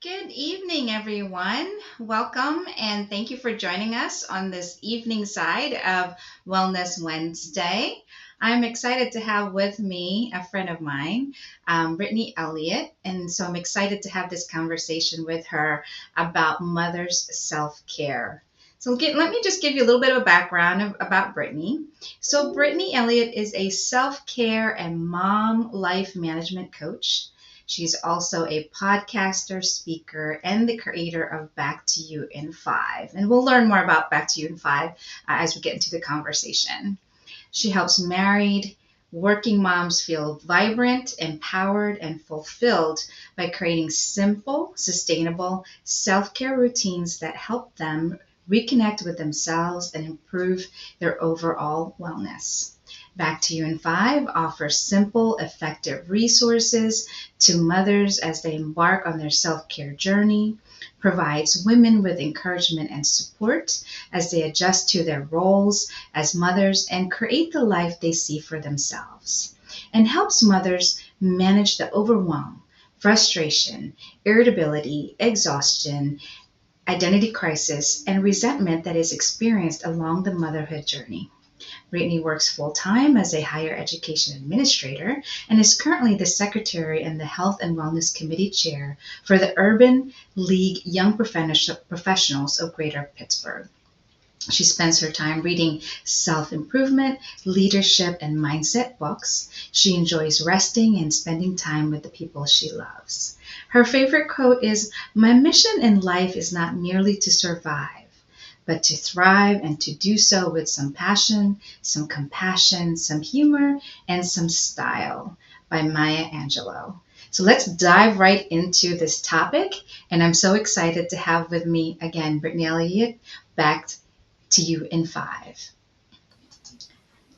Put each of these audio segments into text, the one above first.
Good evening, everyone. Welcome and thank you for joining us on this evening side of Wellness Wednesday. I'm excited to have with me a friend of mine, Brittany Elliott. And so I'm excited to have this conversation with her about mother's self care. Let me just give you a little bit of a background about Brittany. So, Brittany Elliott is a self care and mom life management coach. She's also a podcaster, speaker, and the creator of Back to You in Five. And we'll learn more about Back to You in Five as we get into the conversation. She helps married, working moms feel vibrant, empowered, and fulfilled by creating simple, sustainable self care routines that help them reconnect with themselves and improve their overall wellness. Back to You in Five offers simple, effective resources to mothers as they embark on their self care journey, provides women with encouragement and support as they adjust to their roles as mothers and create the life they see for themselves, and helps mothers manage the overwhelm, frustration, irritability, exhaustion, identity crisis, and resentment that is experienced along the motherhood journey. Brittany works full time as a higher education administrator and is currently the secretary and the Health and Wellness Committee chair for the Urban League Young Professionals of Greater Pittsburgh. She spends her time reading self improvement, leadership, and mindset books. She enjoys resting and spending time with the people she loves. Her favorite quote is, "My mission in life is not merely to survive, but to thrive and to do so with some passion, some compassion, some humor, and some style," by Maya Angelou. So let's dive right into this topic. And I'm so excited to have with me again Brittany Elliott, back to you in five.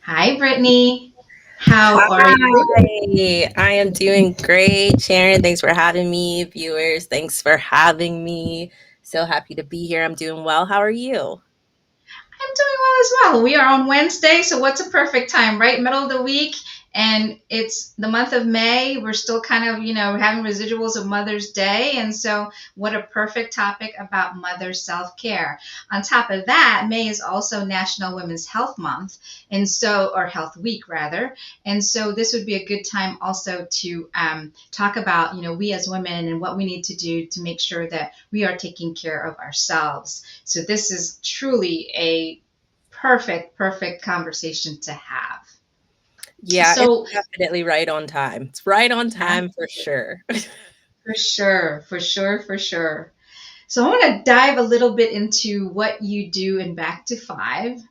Hi, Brittany. How are you? Hi, I am doing great. Sharon, thanks for having me. Viewers, thanks for having me. So happy to be here. I'm doing well. How are you? I'm doing well as well. We are on Wednesday, so what's a perfect time, right? Middle of the week, and it's the month of May. We're still kind of, having residuals of Mother's Day, and so what a perfect topic about mother self-care. On top of that, May is also National Women's Health Month, and so, or Health Week rather, and so this would be a good time also to talk about, we as women and what we need to do to make sure that we are taking care of ourselves. So this is truly a perfect conversation to have. Yeah, it's So, definitely right on time. It's right on time for sure. for sure, for sure, for sure. So, I want to dive a little bit into what you do in Back to Five,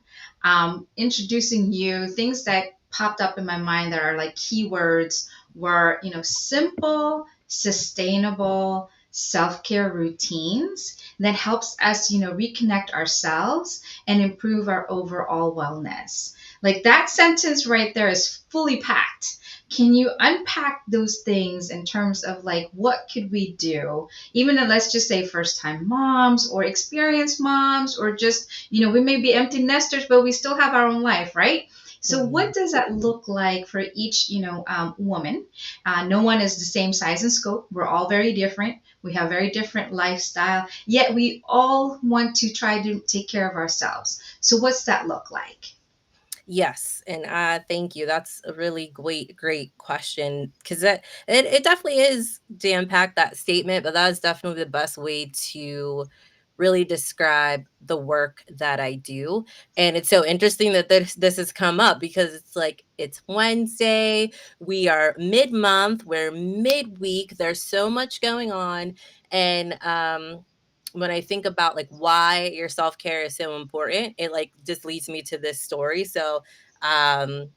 introducing you, things that popped up in my mind that are like keywords were, simple, sustainable self-care routines that helps us, reconnect ourselves and improve our overall wellness. Like that sentence right there is fully packed. Can you unpack those things in terms of like what could we do, even if, let's just say, first time moms or experienced moms, or just, we may be empty nesters, but we still have our own life, right? So what Mhm. does that look like for each, woman? No one is the same size and scope. We're all very different. We have very different lifestyle, yet we all want to try to take care of ourselves. So what's that look like? Yes, and thank you. That's a really great question because it definitely is jam packed that statement, but that is definitely the best way to really describe the work that I do. And it's so interesting that this has come up because it's like it's Wednesday, we are mid month, we're midweek. There's so much going on, and when I think about like why your self-care is so important, it like just leads me to this story. So um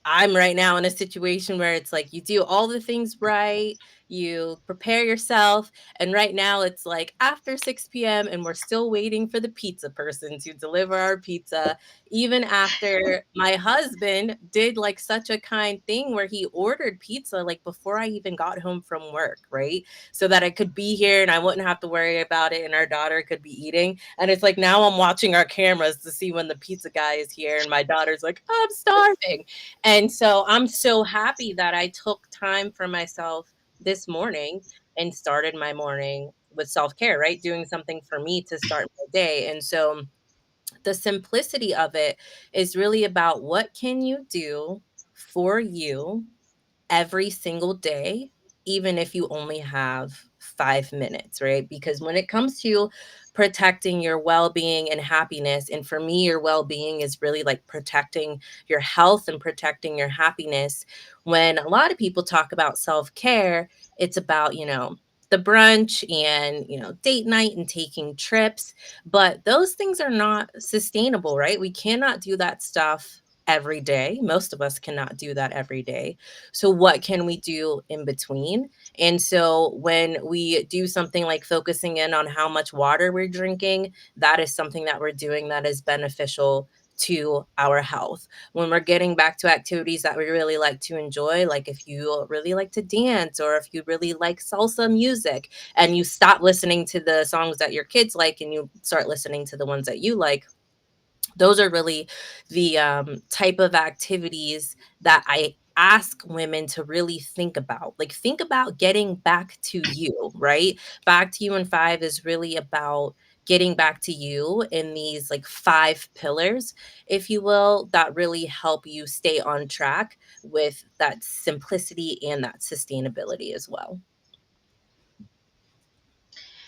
I'm right now in a situation where it's like you do all the things right, you prepare yourself, and right now it's like after 6 p.m. and we're still waiting for the pizza person to deliver our pizza, even after my husband did like such a kind thing where he ordered pizza like before I even got home from work, right? So that I could be here and I wouldn't have to worry about it and our daughter could be eating. And it's like now I'm watching our cameras to see when the pizza guy is here and my daughter's like, I'm starving, and so I'm so happy that I took time for myself this morning and started my morning with self-care, right? Doing something for me to start my day. And so the simplicity of it is really about what can you do for you every single day, even if you only have 5 minutes, right? Because when it comes to protecting your well being and happiness, and for me, your well being is really like protecting your health and protecting your happiness. When a lot of people talk about self care, it's about, the brunch and, date night and taking trips. But those things are not sustainable, right? We cannot do that stuff every day. Most of us cannot do that every day. So, what can we do in between? And so, when we do something like focusing in on how much water we're drinking, that is something that we're doing that is beneficial to our health. When we're getting back to activities that we really like to enjoy, like if you really like to dance or if you really like salsa music and you stop listening to the songs that your kids like and you start listening to the ones that you like, those are really the type of activities that I ask women to really think about. Like, think about getting back to you, right? Back to you in five is really about getting back to you in these like five pillars, if you will, that really help you stay on track with that simplicity and that sustainability as well.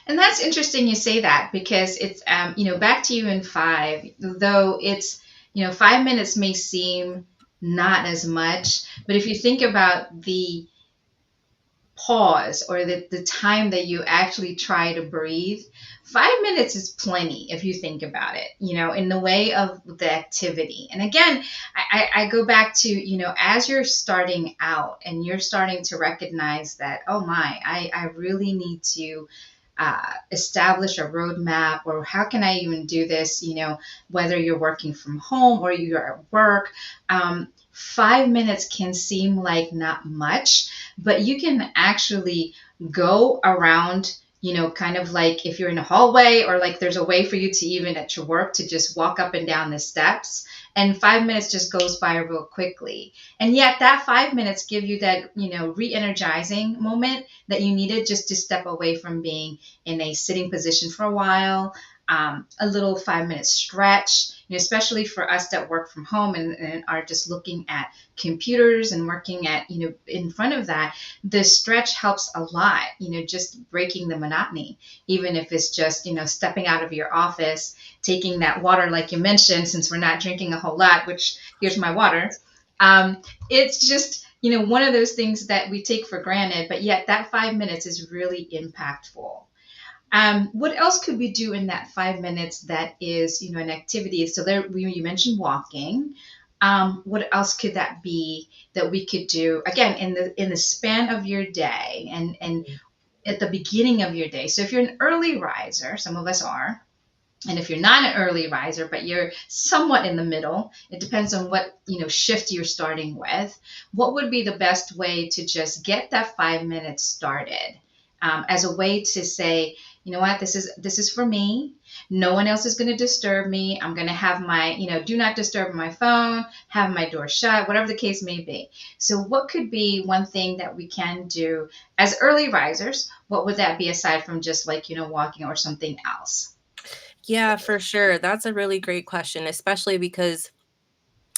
And that's interesting you say that because it's, back to you in five, though it's, 5 minutes may seem not as much, but if you think about the pause or the time that you actually try to breathe, 5 minutes is plenty if you think about it, in the way of the activity. And again, I go back to, as you're starting out and you're starting to recognize that, oh my, I really need to establish a roadmap, or how can I even do this, whether you're working from home or you're at work. 5 minutes can seem like not much, but you can actually go around, kind of like if you're in a hallway, or like there's a way for you to, even at your work, to just walk up and down the steps, and 5 minutes just goes by real quickly. And yet that 5 minutes give you that, re-energizing moment that you needed, just to step away from being in a sitting position for a while. A little 5 minute stretch, especially for us that work from home and are just looking at computers and working at, in front of that, the stretch helps a lot, just breaking the monotony, even if it's just, stepping out of your office, taking that water, like you mentioned, since we're not drinking a whole lot, which here's my water. It's just, one of those things that we take for granted, but yet that 5 minutes is really impactful. What else could we do in that 5 minutes that is, an activity? So there, you mentioned walking. What else could that be that we could do again in the span of your day, and at the beginning of your day? So if you're an early riser, some of us are, and if you're not an early riser, but you're somewhat in the middle, it depends on what, shift you're starting with. What would be the best way to just get that 5 minutes started, as a way to say, you know what, this is for me. No one else is going to disturb me. I'm going to have my, do not disturb my phone, have my door shut, whatever the case may be. So what could be one thing that we can do as early risers? What would that be, aside from just like, walking or something else? Yeah, for sure. That's a really great question, especially because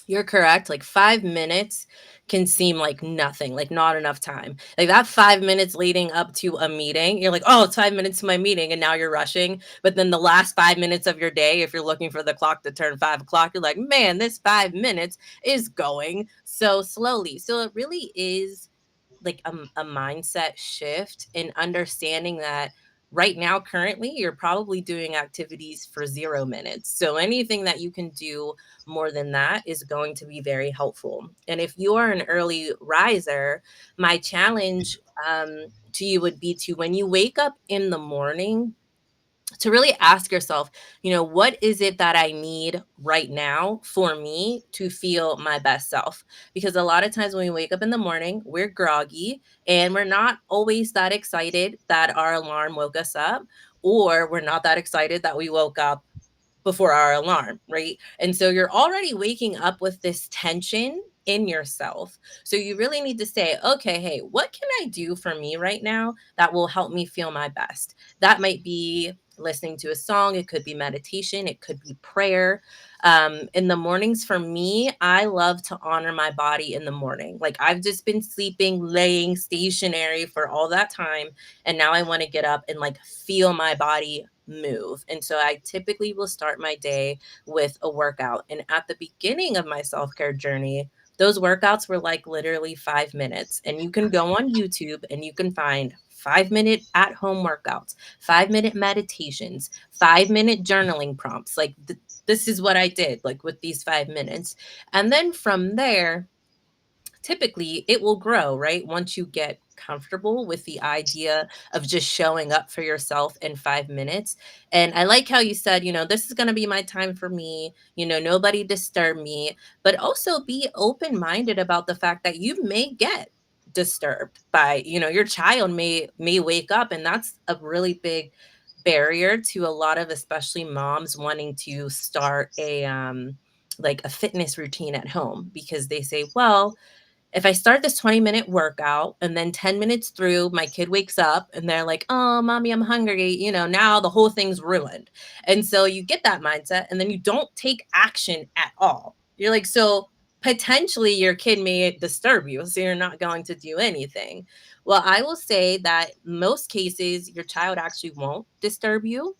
you're correct. Like 5 minutes can seem like nothing, like not enough time. Like that 5 minutes leading up to a meeting, you're like, oh, it's 5 minutes to my meeting. And now you're rushing. But then the last 5 minutes of your day, if you're looking for the clock to turn 5 o'clock, you're like, man, this 5 minutes is going so slowly. So it really is like a mindset shift in understanding that right now currently you're probably doing activities for 0 minutes, so anything that you can do more than that is going to be very helpful. And if you are an early riser, my challenge to you would be to, when you wake up in the morning, to really ask yourself, what is it that I need right now for me to feel my best self? Because a lot of times when we wake up in the morning, we're groggy and we're not always that excited that our alarm woke us up, or we're not that excited that we woke up before our alarm, right? And so you're already waking up with this tension in yourself. So you really need to say, okay, hey, what can I do for me right now that will help me feel my best? That might be listening to a song, it could be meditation, it could be prayer. In the mornings for me, I love to honor my body in the morning. Like I've just been sleeping, laying stationary for all that time. And now I want to get up and like feel my body move. And so I typically will start my day with a workout. And at the beginning of my self care journey, those workouts were like literally 5 minutes. And you can go on YouTube and you can find 5 minute at home workouts, 5 minute meditations, 5 minute journaling prompts. Like this is what I did, like with these 5 minutes. And then from there, typically it will grow, right? Once you get comfortable with the idea of just showing up for yourself in 5 minutes. And I like how you said, this is going to be my time for me, nobody disturb me, but also be open minded about the fact that you may get disturbed by, your child may wake up. And that's a really big barrier to a lot of, especially moms wanting to start like a fitness routine at home, because they say, well, if I start this 20-minute workout and then 10 minutes through, my kid wakes up and they're like, oh, mommy, I'm hungry. Now the whole thing's ruined. And so you get that mindset and then you don't take action at all. You're like, so potentially your kid may disturb you. So you're not going to do anything. Well, I will say that most cases, your child actually won't disturb you.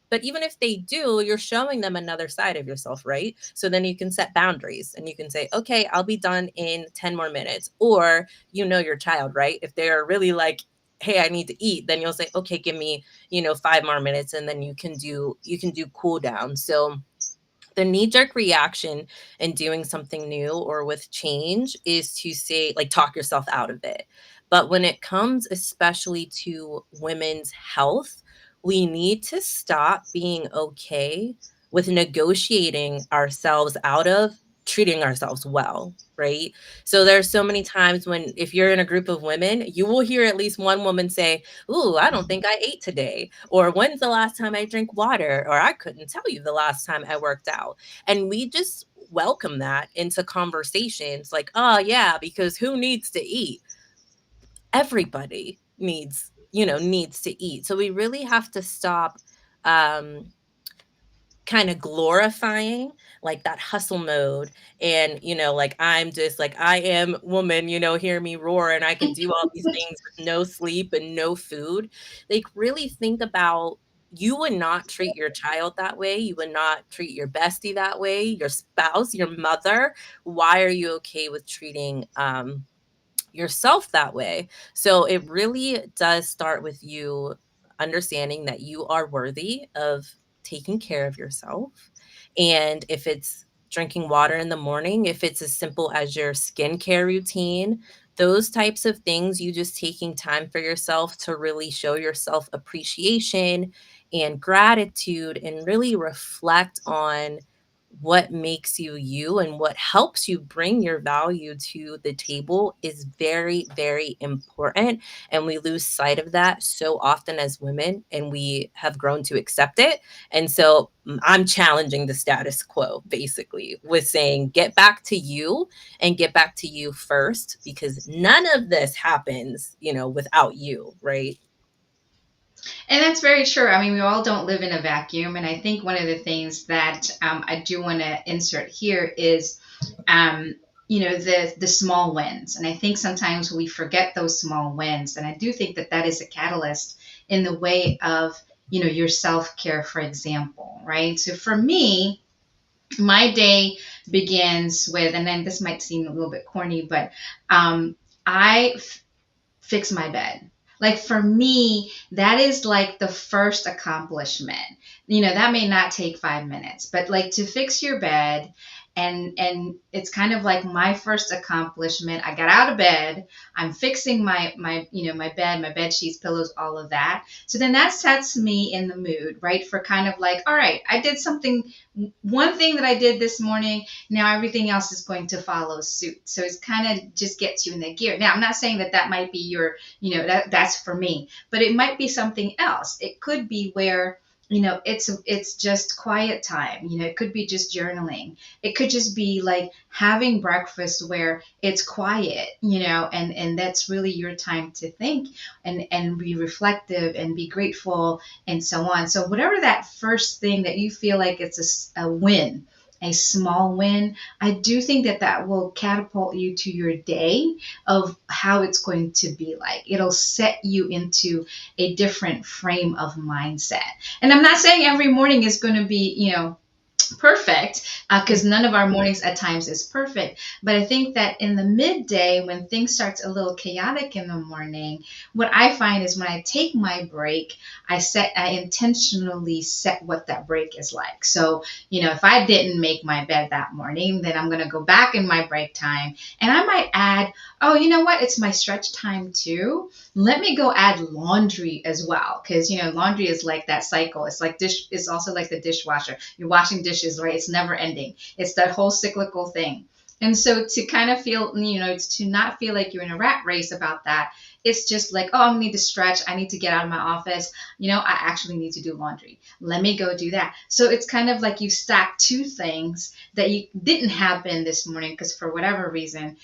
But even if they do, you're showing them another side of yourself, right? So then you can set boundaries and you can say, okay, I'll be done in 10 more minutes. Or your child, right? If they're really like, hey, I need to eat, then you'll say, okay, give me, 5 more minutes, and then you can do cool down. So the knee jerk reaction in doing something new or with change is to say, like, talk yourself out of it. But when it comes especially to women's health, we need to stop being okay with negotiating ourselves out of treating ourselves well, right? So there's so many times when, if you're in a group of women, you will hear at least one woman say, ooh, I don't think I ate today. Or when's the last time I drank water? Or I couldn't tell you the last time I worked out. And we just welcome that into conversations like, oh, yeah, because who needs to eat? Everybody needs to eat. So we really have to stop um, kind of glorifying like that hustle mode, and like I'm just like, I am woman, hear me roar, and I can do all these things with no sleep and no food. Like, really think about, you would not treat your child that way, you would not treat your bestie that way, your spouse, your mother. Why are you okay with treating yourself that way? So it really does start with you understanding that you are worthy of taking care of yourself. And if it's drinking water in the morning, if it's as simple as your skincare routine, those types of things, you just taking time for yourself to really show yourself appreciation and gratitude and really reflect on what makes you you and what helps you bring your value to the table is very, very important. And we lose sight of that so often as women, and we have grown to accept it. And so I'm challenging the status quo basically with saying, get back to you and get back to you first, because none of this happens, without you, right? And that's very true. I mean, we all don't live in a vacuum. And I think one of the things that I do want to insert here is, um, the small wins. And I think sometimes we forget those small wins. And I do think that that is a catalyst in the way of, your self care, for example, right? So for me, my day begins with, and then this might seem a little bit corny, but I fix my bed. Like for me, that is like the first accomplishment. That may not take 5 minutes, but like to fix your bed, and it's kind of like my first accomplishment. I got out of bed. I'm fixing my bed, my bed sheets, pillows, all of that. So then that sets me in the mood, right? For kind of like, all right, I did something, one thing that I did this morning. Now everything else is going to follow suit. So it's kind of just gets you in that gear. Now I'm not saying that that might be your, that's for me, but it might be something else. It could be where it's just quiet time. It could be just journaling. It could just be like having breakfast where it's quiet, and that's really your time to think and be reflective and be grateful and so on. So whatever that first thing that you feel like it's a win, a small win, I do think that that will catapult you to your day of how it's going to be like. It'll set you into a different frame of mindset. And I'm not saying every morning is going to be, perfect, because none of our mornings at times is perfect. But I think that in the midday, when things starts a little chaotic in the morning, what I find is when I take my break, I intentionally set what that break is like. So, if I didn't make my bed that morning, then I'm going to go back in my break time and I might add, oh, you know what, it's my stretch time too. Let me go add laundry as well, because laundry is like that cycle. It's like dish. It's also like the dishwasher. You're washing dishes, right? It's never ending. It's that whole cyclical thing. And so to kind of feel, to not feel like you're in a rat race about that, it's just like, oh, I need to stretch. I need to get out of my office. I actually need to do laundry. Let me go do that. So it's kind of like you stack two things that you didn't happen this morning because for whatever reason,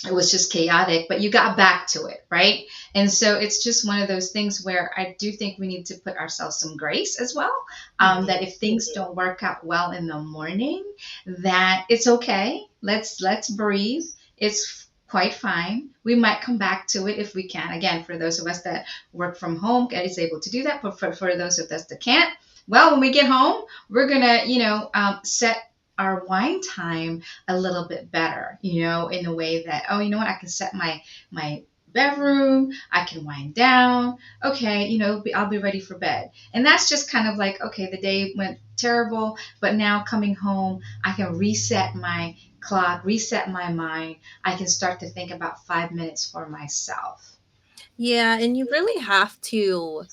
it was just chaotic, but you got back to it, right? And so it's just one of those things where I do think we need to put ourselves some grace as well. Mhm. That if things don't work out well in the morning, that it's okay. Let's breathe. It's quite fine. We might come back to it if we can. Again, for those of us that work from home, is able to do that. But for those of us that can't, well, when we get home, we're gonna, set our wine time a little bit better, in a way that, oh, you know what, I can set my bedroom, I can wind down, okay, I'll be ready for bed. And that's just kind of like, okay, the day went terrible, but now coming home, I can reset my clock, reset my mind. I can start to think about 5 minutes for myself. Yeah, and you really have to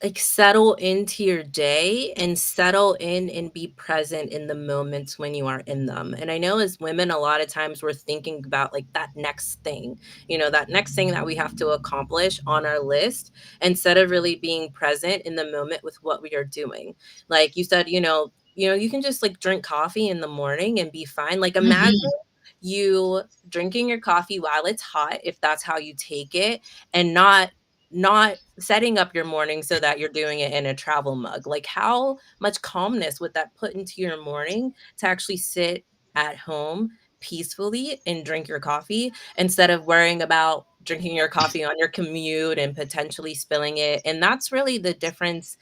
like settle into your day and settle in and be present in the moments when you are in them. And I know as women, a lot of times we're thinking about like that next thing, that next thing that we have to accomplish on our list instead of really being present in the moment with what we are doing. Like you said, you can just like drink coffee in the morning and be fine. Like imagine Hmm. you drinking your coffee while it's hot, if that's how you take it, and not setting up your morning so that you're doing it in a travel mug. Like, how much calmness would that put into your morning to actually sit at home peacefully and drink your coffee instead of worrying about drinking your coffee on your commute and potentially spilling it? And that's really the difference,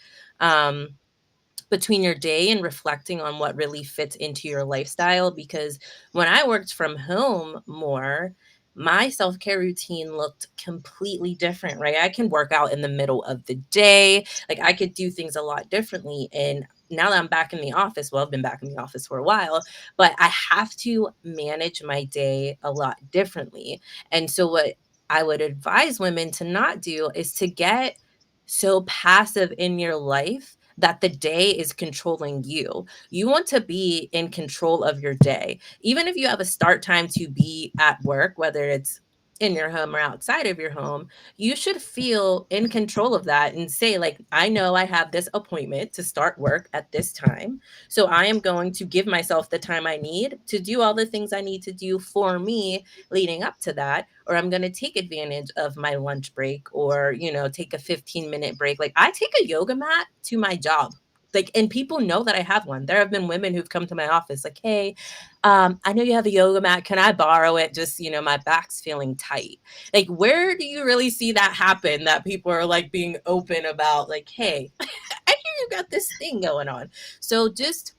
between your day and reflecting on what really fits into your lifestyle. Because when I worked from home more, my self-care routine looked completely different, right? I can work out in the middle of the day. Like I could do things a lot differently. And now that I'm back in the office, well, I've been back in the office for a while, but I have to manage my day a lot differently. And so what I would advise women to not do is to get so passive in your life that the day is controlling you. You want to be in control of your day. Even if you have a start time to be at work, whether it's in your home or outside of your home, you should feel in control of that and say, like, I know I have this appointment to start work at this time. So I am going to give myself the time I need to do all the things I need to do for me leading up to that, or I'm going to take advantage of my lunch break, or take a 15-minute break. Like I take a yoga mat to my job, like, and people know that I have one. There have been women who've come to my office like, hey, I know you have a yoga mat, can I borrow it? Just my back's feeling tight. Like, where do you really see that happen, that people are like being open about like, hey, I hear you got this thing going on? So just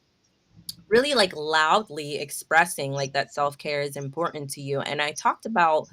really like loudly expressing like that self-care is important to you. And I talked about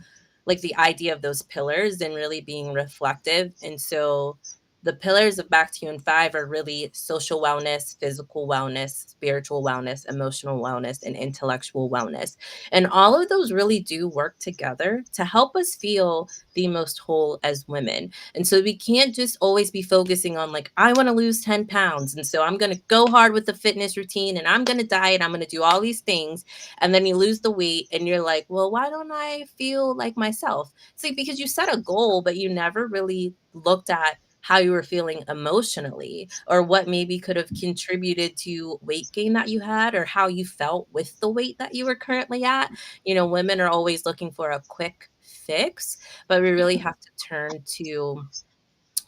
like the idea of those pillars and really being reflective. And so the pillars of Back to You in 5 are really social wellness, physical wellness, spiritual wellness, emotional wellness, and intellectual wellness. And all of those really do work together to help us feel the most whole as women. And so we can't just always be focusing on like, I want to lose 10 pounds. And so I'm going to go hard with the fitness routine and I'm going to diet. I'm going to do all these things. And then you lose the weight and you're like, well, why don't I feel like myself? It's like because you set a goal, but you never really looked at how you were feeling emotionally, or what maybe could have contributed to weight gain that you had, or how you felt with the weight that you were currently at. Women are always looking for a quick fix, but we really have to turn to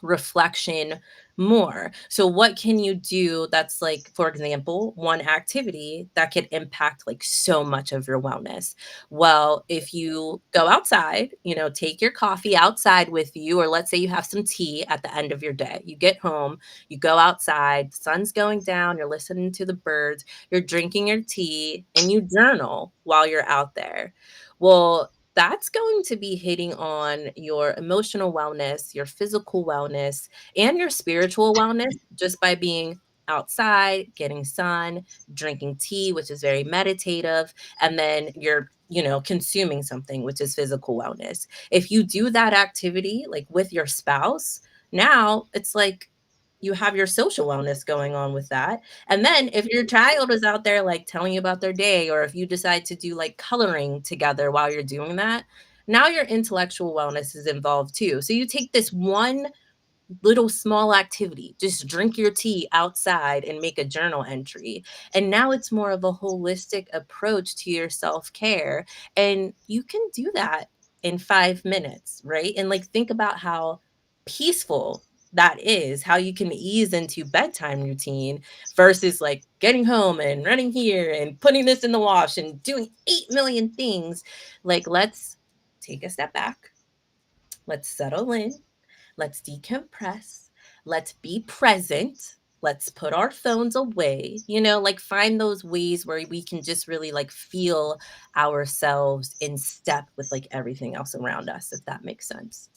reflection more. So what can you do that's like, for example, one activity that could impact like so much of your wellness? Well, if you go outside, take your coffee outside with you, or let's say you have some tea at the end of your day. You get home, you go outside, the sun's going down, you're listening to the birds, you're drinking your tea, and you journal while you're out there. Well, that's going to be hitting on your emotional wellness, your physical wellness, and your spiritual wellness just by being outside, getting sun, drinking tea, which is very meditative, and then you're consuming something, which is physical wellness. If you do that activity like with your spouse, now it's like you have your social wellness going on with that. And then if your child is out there like telling you about their day, or if you decide to do like coloring together while you're doing that, now your intellectual wellness is involved too. So you take this one little small activity, just drink your tea outside and make a journal entry. And now it's more of a holistic approach to your self-care. And you can do that in 5 minutes, right? And like think about how peaceful that is, how you can ease into bedtime routine versus like getting home and running here and putting this in the wash and doing 8 million things. Like, let's take a step back, let's settle in, let's decompress. Let's be present. Let's put our phones away. Like find those ways where we can just really like feel ourselves in step with like everything else around us, if that makes sense.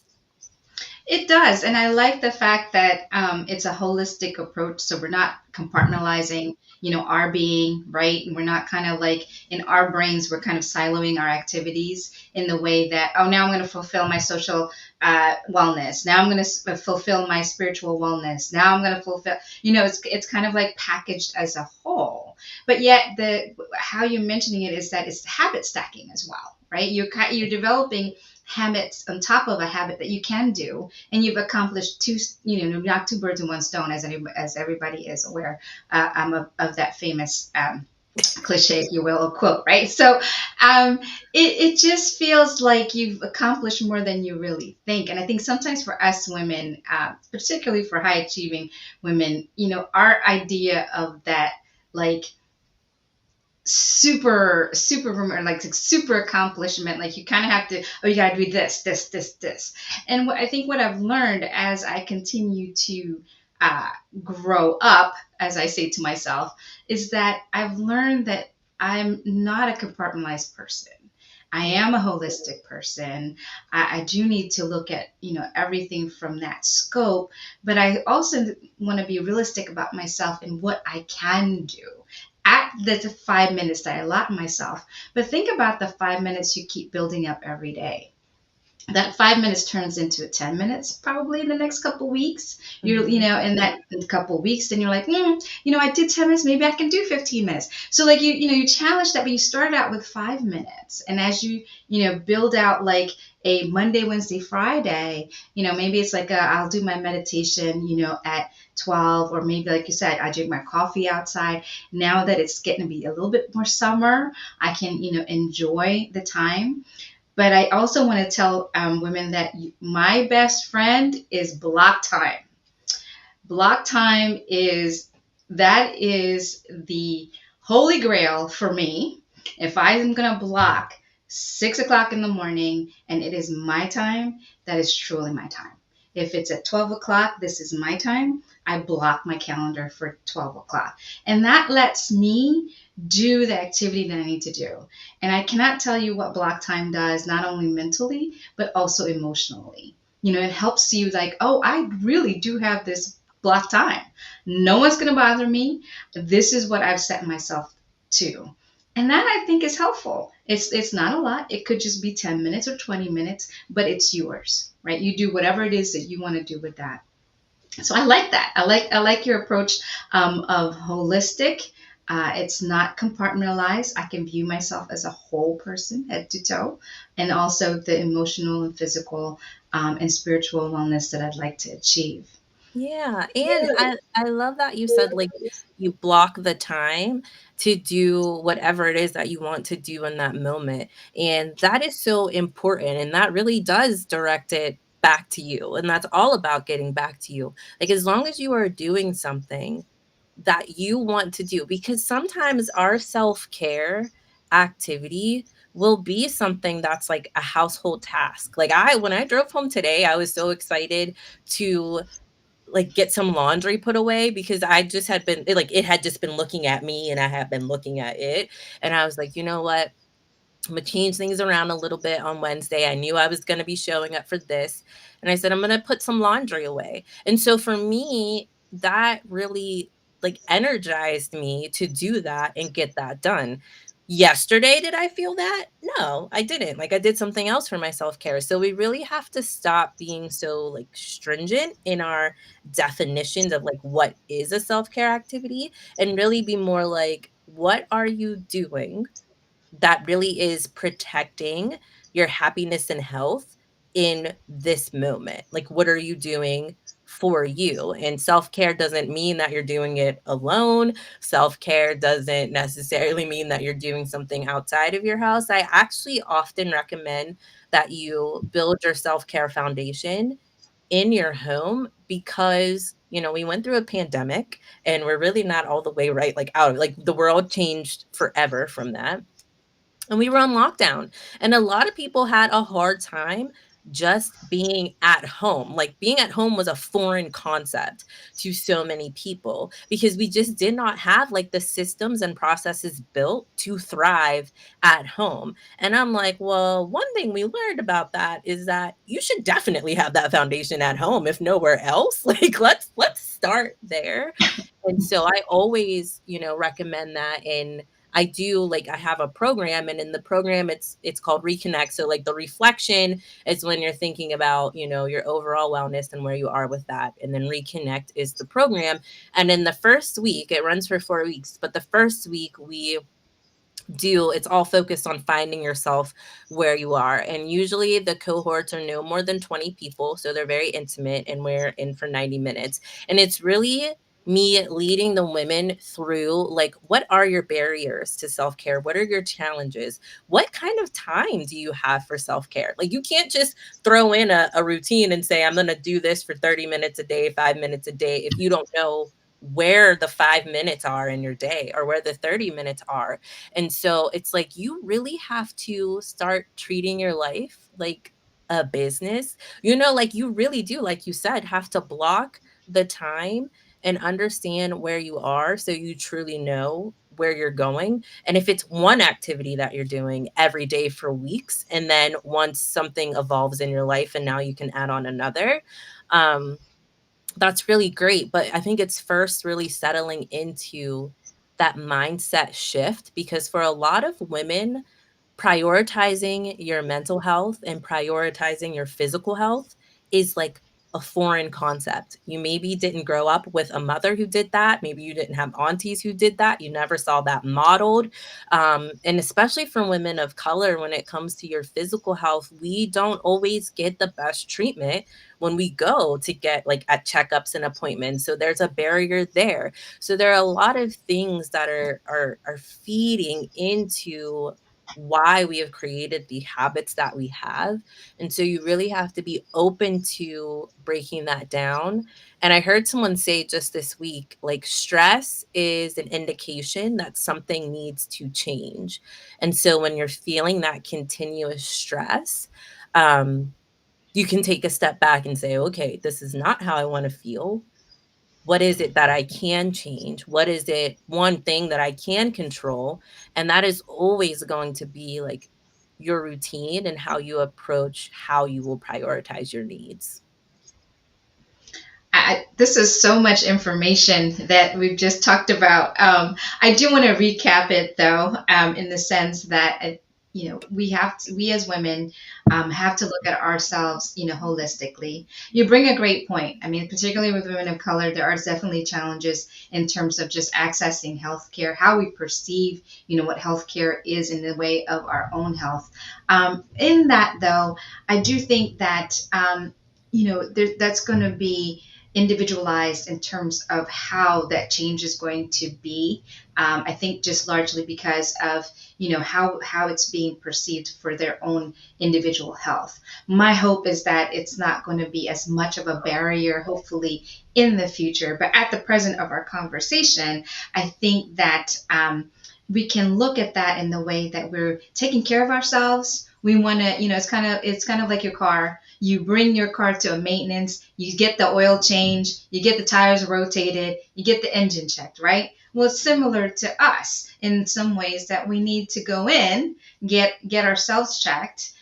It does. And I like the fact that it's a holistic approach. So we're not compartmentalizing, our being, right? And we're not kind of like in our brains, we're kind of siloing our activities in the way that, oh, now I'm going to fulfill my social wellness. Now I'm going to fulfill my spiritual wellness. Now I'm going to fulfill, it's kind of like packaged as a whole. But yet how you're mentioning it is that it's habit stacking as well, right? You're developing habits on top of a habit that you can do, and you've accomplished two, not two birds in one stone, as everybody is aware of that famous cliche, if you will, or quote, right? So it just feels like you've accomplished more than you really think. And I think sometimes for us women, particularly for high achieving women, our idea of that, like, like super accomplishment, like you kind of have to, oh, you got to do this, and I think what I've learned as I continue to uh, grow up, as I say to myself, is that I've learned that I'm not a compartmentalized person. I am a holistic person. I do need to look at everything from that scope, but I also want to be realistic about myself and what I can do at the 5 minutes that I allot myself. But think about the 5 minutes you keep building up every day. That 5 minutes turns into 10 minutes probably in the next couple of weeks. You're, Mhm. in that couple of weeks, then you're like, I did 10 minutes, maybe I can do 15 minutes. So like you challenge that, but you started out with 5 minutes. And as you build out like a Monday, Wednesday, Friday, maybe it's like I'll do my meditation, at 12, or maybe like you said, I drink my coffee outside. Now that it's getting to be a little bit more summer, I can, enjoy the time. But I also want to tell women that my best friend is block time. Block time is the holy grail for me. If I'm gonna block 6 o'clock in the morning and it is my time, that is truly my time. If it's at 12 o'clock, this is my time. I block my calendar for 12 o'clock. And that lets me do the activity that I need to do. And I cannot tell you what block time does, not only mentally, but also emotionally. It helps you like, oh, I really do have this block time. No one's going to bother me. This is what I've set myself to. And that I think is helpful. It's not a lot. It could just be 10 minutes or 20 minutes, but it's yours, right? You do whatever it is that you want to do with that. So I like that. I like your approach of holistic. It's not compartmentalized. I can view myself as a whole person, head to toe, and also the emotional and physical and spiritual wellness that I'd like to achieve. Yeah, and I love that you said, like, you block the time to do whatever it is that you want to do in that moment, and that is so important, and that really does direct it back to you, and that's all about getting back to you. Like, as long as you are doing something that you want to do, because sometimes our self-care activity will be something that's like a household task. Like, I when I drove home today, I was so excited to like, get some laundry put away because I just had been it had just been looking at me and I had been looking at it, and I was like, "You know what? Imma change things around a little bit on Wednesday." I knew I was gonna be showing up for this, and I said, "I'm gonna put some laundry away." And so for me, that really, like, energized me to do that and get that done. Yesterday, did I feel that? No, I didn't. Like, I did something else for my self-care. So we really have to stop being so, like, stringent in our definitions of, like, what is a self-care activity, and really be more like, "What are you doing that really is protecting your happiness and health in this moment? Like, what are you doing for you?" And self-care doesn't mean that you're doing it alone. Self-care doesn't necessarily mean that you're doing something outside of your house. I actually often recommend that you build your self-care foundation in your home because, we went through a pandemic and we're really not all the way right, like, out of like, the world changed forever from that, and we were on lockdown, and a lot of people had a hard time just being at home. Like, being at home was a foreign concept to so many people because we just did not have, like, the systems and processes built to thrive at home. And I'm like, "Well, one thing we learned about that is that you should definitely have that foundation at home, if nowhere else." Like, let's start there. And so I always, recommend that. And I do, like, I have a program, and in the program it's called Reconnect. So, like, the reflection is when you're thinking about, your overall wellness and where you are with that. And then Reconnect is the program. And in the first week, it runs for 4 weeks, but the first week we do it's all focused on finding yourself where you are. And usually the cohorts are no more than 20 people, so they're very intimate, and we're in for 90 minutes. And it's really me leading the women through, like, what are your barriers to self-care? What are your challenges? What kind of time do you have for self-care? Like, you can't just throw in a routine and say, "I'm going to do this for 30 minutes a day, 5 minutes a day," if you don't know where the 5 minutes are in your day or where the 30 minutes are. And so it's like you really have to start treating your life like a business. Like, you really do, like you said, have to block the time and understand where you are so you truly know where you're going. And if it's one activity that you're doing every day for weeks, and then once something evolves in your life and now you can add on another, um, that's really great. But I think it's first really settling into that mindset shift, because for a lot of women, prioritizing your mental health and prioritizing your physical health is like a foreign concept. You maybe didn't grow up with a mother who did that. Maybe you didn't have aunties who did that. You never saw that modeled. And especially for women of color, when it comes to your physical health, we don't always get the best treatment when we go to get like at checkups and appointments. So there's a barrier there. So there are a lot of things that are feeding into why we have created the habits that we have. And so you really have to be open to breaking that down. And I heard someone say just this week, like, stress is an indication that something needs to change. And so when you're feeling that continuous stress, um, you can take a step back and say, "Okay, this is not how I want to feel. What is it that I can change? What is it one thing that I can control?" And that is always going to be, like, your routine and how you approach how you will prioritize your needs. This is so much information that we've just talked about. I do want to recap it though, in the sense that we as women have to look at ourselves, holistically. You bring a great point. I mean, particularly with women of color, there are definitely challenges in terms of just accessing healthcare, how we perceive, what healthcare is in the way of our own health. In that though, I do think that that's going to be individualized in terms of how that change is going to be. I think just largely because of how it's being perceived for their own individual health. My hope is that it's not going to be as much of a barrier, hopefully, in the future. But at the present of our conversation, I think that we can look at that in the way that we're taking care of ourselves. We want to, it's kind of like your car. You bring your car to a maintenance, you get the oil change, you get the tires rotated, you get the engine checked, right? Well, it's similar to us in some ways that we need to go in, get ourselves checked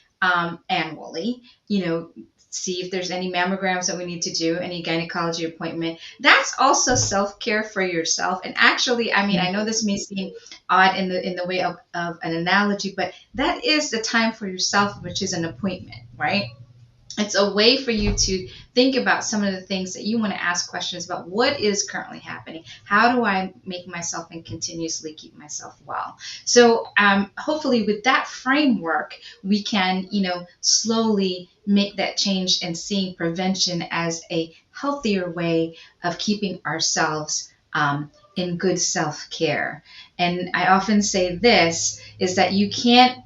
annually, see if there's any mammograms that we need to do, any gynecology appointment. That's also self-care for yourself. And actually, I mean, I know this may seem odd in the way of an analogy, but that is the time for yourself, which is an appointment, right? It's a way for you to think about some of the things that you want to ask questions about. What is currently happening? How do I make myself and continuously keep myself well? So hopefully with that framework, we can, slowly make that change and seeing prevention as a healthier way of keeping ourselves in good self-care. And I often say this is that you can't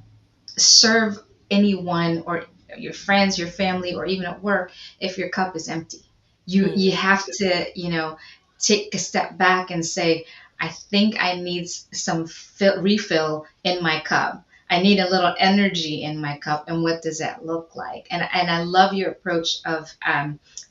serve anyone or your friends, your family, or even at work if your cup is empty. You Mm. have to, take a step back and say, I think I need some refill in my cup. I need a little energy in my cup, and what does that look like? And I love your approach of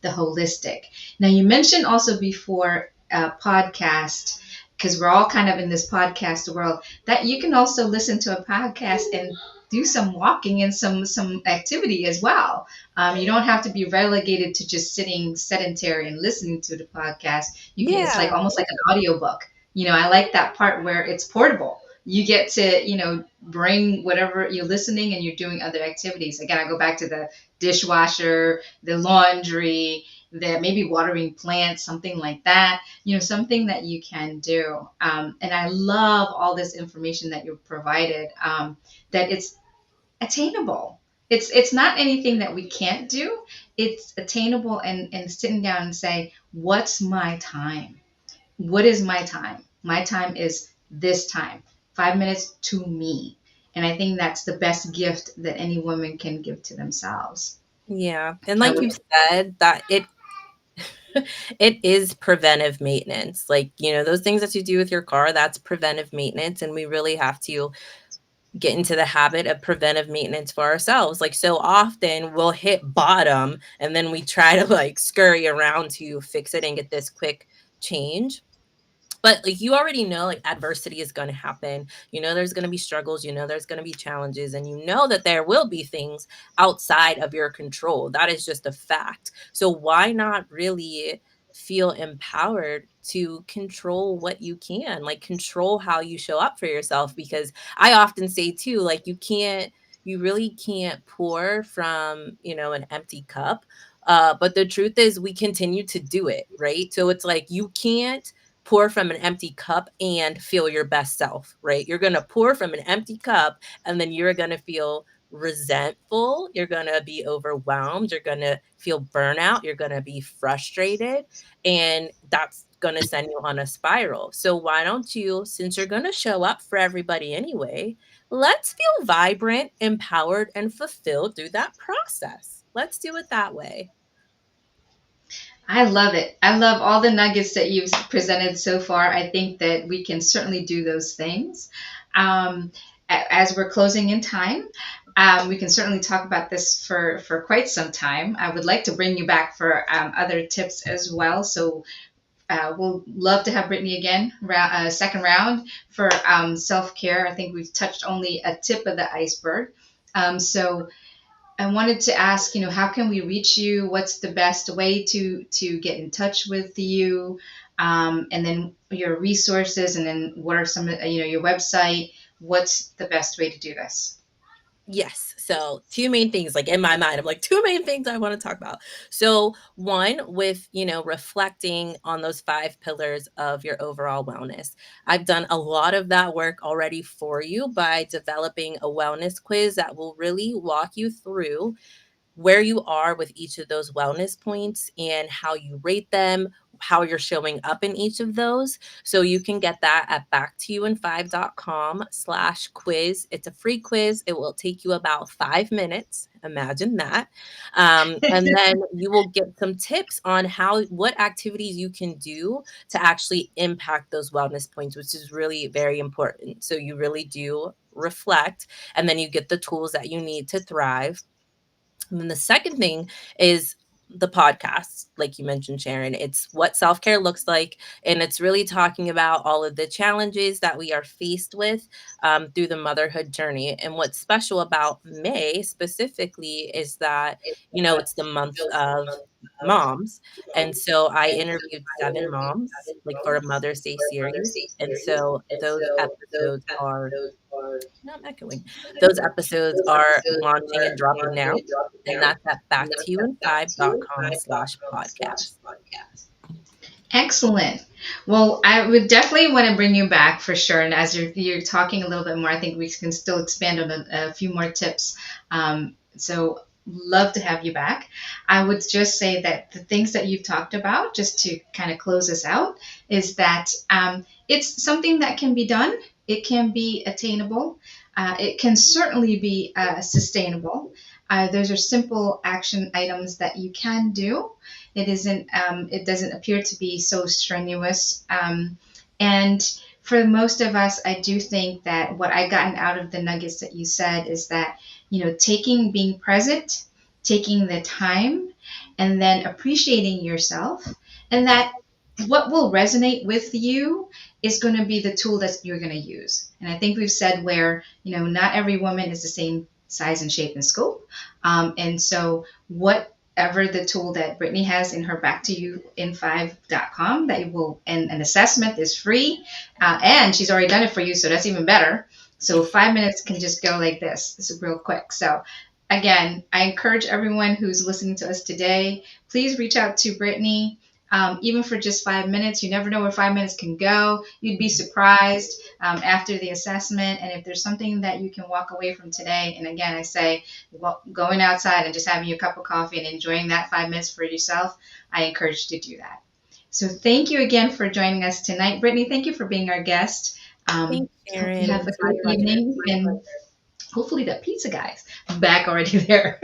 the holistic. Now you mentioned also before podcast, because we're all kind of in this podcast world, that you can also listen to a podcast and do some walking and some activity as well. You don't have to be relegated to just sitting sedentary and listening to the podcast. You can, it's like Yeah. almost like an audiobook. I like that part where it's portable. You get to, bring whatever you're listening and you're doing other activities. Again, I go back to the dishwasher, the laundry, the maybe watering plants, something like that, something that you can do. And I love all this information that you've provided, that it's attainable. It's not anything that we can't do. It's attainable, and sitting down and say, what's my time? What is my time? My time is this time, 5 minutes to me. And I think that's the best gift that any woman can give to themselves. Yeah. And I like you would said, that it is preventive maintenance. Like, those things that you do with your car, that's preventive maintenance. And we really have to get into the habit of preventive maintenance for ourselves. Like, so often we'll hit bottom and then we try to like scurry around to fix it and get this quick change. But like you already know, like adversity is going to happen. There's going to be struggles, there's going to be challenges, and that there will be things outside of your control. That is just a fact. So why not really feel empowered to control what you can, like control how you show up for yourself? Because I often say too, like you really can't pour from, an empty cup. But the truth is we continue to do it, right? So it's like you can't pour from an empty cup and feel your best self, right? You're going to pour from an empty cup and then you're going to feel resentful. You're going to be overwhelmed. You're going to feel burnout. You're going to be frustrated. And that's going to send you on a spiral. So, why don't you, since you're going to show up for everybody anyway, let's feel vibrant, empowered, and fulfilled through that process. Let's do it that way. I love it. I love all the nuggets that you've presented so far. I think that we can certainly do those things. Um, as we're closing in time, we can certainly talk about this for quite some time. I would like to bring you back for other tips as well. So we'll love to have Brittany again, second round for self care. I think we've touched only a tip of the iceberg. So I wanted to ask, how can we reach you? What's the best way to get in touch with you? And then your resources, and then what are some, your website? What's the best way to do this? Yes. So, two main things, like in my mind, I'm like, two main things I want to talk about. So, one, with, reflecting on those 5 pillars of your overall wellness. I've done a lot of that work already for you by developing a wellness quiz that will really walk you through where you are with each of those wellness points and how you rate them, how you're showing up in each of those. So you can get that at backtoyouin5.com/quiz. It's a free quiz. It will take you about 5 minutes. Imagine that. And then you will get some tips on what activities you can do to actually impact those wellness points, which is really very important. So you really do reflect, and then you get the tools that you need to thrive. And then the second thing is the podcast, like you mentioned, Sharon. It's what self care looks like. And it's really talking about all of the challenges that we are faced with through the motherhood journey. And what's special about May specifically is that, it's the month of moms. And so I interviewed 7 moms, like for a Mother's Day series. And so those episodes are, no, I'm echoing. Those episodes are launching and dropping now, and that's at backtoyouin5.com/podcast. Excellent. Well, I would definitely want to bring you back for sure. And as you're talking a little bit more, I think we can still expand on a few more tips. So love to have you back. I would just say that the things that you've talked about, just to kind of close us out, is that it's something that can be done. It can be attainable. It can certainly be sustainable. Those are simple action items that you can do. It isn't. It doesn't appear to be so strenuous. And for most of us, I do think that what I gotten out of the nuggets that you said is that being present, taking the time, and then appreciating yourself, and that what will resonate with you is going to be the tool that you're going to use. And I think we've said where not every woman is the same size and shape and scope, and so whatever the tool that Brittany has in her backtoyouin5.com that will, and an assessment is free, and she's already done it for you, so that's even better. So 5 minutes can just go like this. This is real quick. So again, I encourage everyone who's listening to us today, please reach out to Brittany. Even for just 5 minutes, you never know where 5 minutes can go. You'd be surprised after the assessment. And if there's something that you can walk away from today, and again, I say, going outside and just having your cup of coffee and enjoying that 5 minutes for yourself, I encourage you to do that. So thank you again for joining us tonight. Brittany, thank you for being our guest. Thanks, Hope you Sharon. have a It's my great pleasure. evening, and hopefully that pizza guy's back already there.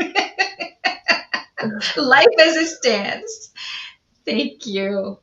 Life as it stands. Thank you.